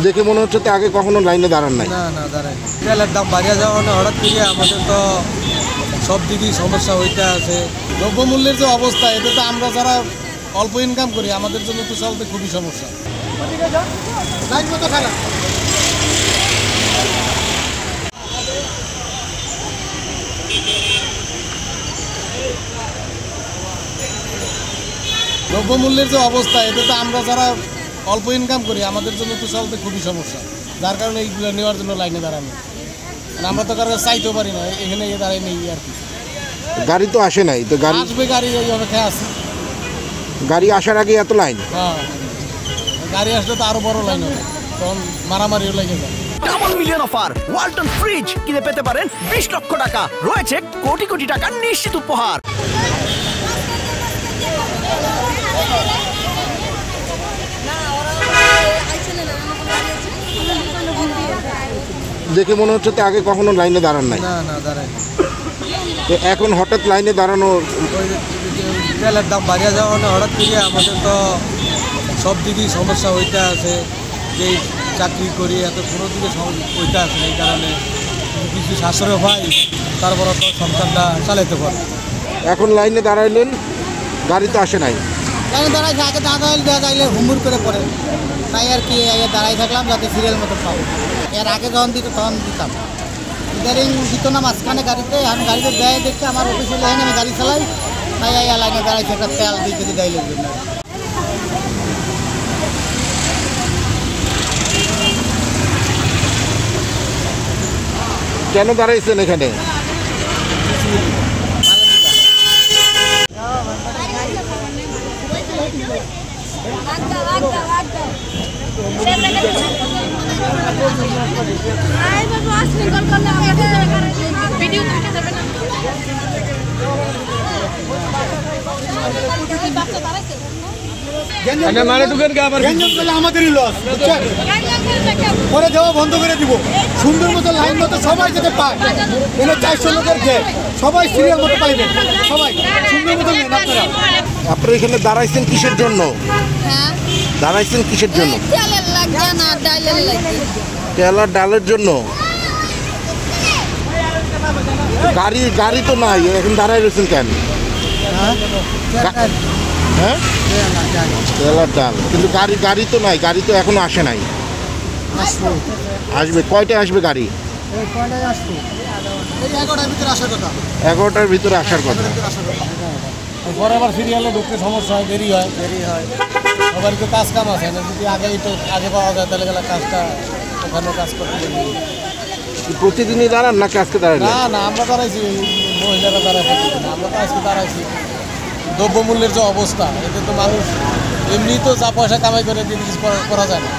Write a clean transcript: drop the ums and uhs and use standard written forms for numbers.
দেখে মনে হচ্ছে তো আগে কখনো লাইনে দাঁড়ান নাই। না না দাঁড়াই, তেলের দাম বাড়িয়ে যাওয়া হঠাৎ থেকে আমাদের তো সব দিকেই সমস্যা হইতে আছে। দ্রব্যমূল্যের যে অবস্থা, এতে তো আমরা যারা অল্প ইনকাম করি আমাদের জন্য তো চলতে খুবই সমস্যা। দ্রব্যমূল্যের যে অবস্থা, এতে তো আমরা যারা অল্প ইনকাম করি আমাদের জন্য তো চলতে খুবই সমস্যা, যার কারণে এইগুলো নেওয়ার জন্য লাইনে দাঁড়ানো। আমরা তো কারো চাইতেও পারি না, এখানে দাঁড়াই নেই আর কি। গাড়ি তো আসে নাই, তো গাড়ি আসবে, গাড়ি এই অপেক্ষায় আছে। গাড়ি আসার আগে এত লাইন? হ্যাঁ, গাড়ি আসলে তো আরো বড় লাইন হবে, তখন মারামারিও লেগে যায়। Double million offer, Walton fridge কিনে পেতে পারেন 20 লক্ষ টাকা, রয়েছে কোটি কোটি টাকার নিশ্চিত উপহার। দেখে মনে হচ্ছে তো আগে কখনো লাইনে দাঁড়ান নাই। না না দাঁড়াই, তো এখন হঠাৎ লাইনে দাঁড়ানো, তেলের দাম বাড়িয়ে যাওয়া হঠাৎ থেকে আমাদের তো সব দিকেই সমস্যা হইতে আছে। যে চাকরি করি এত কোনো দিকে হইতে আছে, এই কারণে কিছু সাশ্রয় হয়, তারপরে তো সংসারটা চালাইতে পারে। এখন লাইনে দাঁড়াইলেন, গাড়ি তো আসে নাই। লাইনে দাঁড়াইছে, আগে দেওয়া যাইলে হুমুর করে পড়ে, তাই আর কি দাঁড়াই থাকলাম যাতে সিরিয়াল মতো পাবো। এর আগে যখন দিত তখন দিতাম, ইদারিং দিত না মাঝখানে গাড়িতে। আমি গাড়িতে দেয় দেখতে আমার অফিসে লাইনে আমি গাড়ি চালাই, তাই লাইনে দাঁড়াইছে একটা তেল দিয়ে যদি ডাইলের জন্য। কেন দাঁড়াইছেন এখানে? আমাদেরই লস, পরে দেওয়া বন্ধ করে দিব। সুন্দর মতো লাইন মতো সবাই যেতে পায়, 400 লোকের গেট, সবাই সিরিয়াল মতো পাইবেন, সবাই সুন্দর মতো নেন। আপনারা এখানে দাঁড়াইছেন কিসের জন্য? হ্যাঁ, দাঁড়াইছেন কিসের জন্য? তেলের লাগে না ডালের লাগে। তেল আর ডালের জন্য? গাড়ি তো নাই, এখন দাঁড়াই রয়েছেন কেন? হ্যাঁ, তেল আর ডাল, কিন্তু গাড়ি তো নাই, গাড়ি তো এখনো আসে নাই। আসবে কয়টায় আসবে গাড়ি? 11টার ভিতরে আসার কথা। পরে আবার সিরিয়ালে ঢুকতে সমস্যা হয়, দেরি হয়। সবার তো কাজ কাম আছে না, যদি আগে পাওয়া যায় তাহলে গেলে কাজটা ওখানে কাজ করতে। প্রতিদিনই দাঁড়ান নাকি আজকে দাঁড়ান? না না, আমরা দাঁড়াইছি, মহিলারা দাঁড়াইছি, আমরা তো আজকে দাঁড়াইছি। দ্রব্যমূল্যের যে অবস্থা, এতে তো মানুষ এমনি তো যা পয়সা কামাই করে দিন কিছু করা যায় না।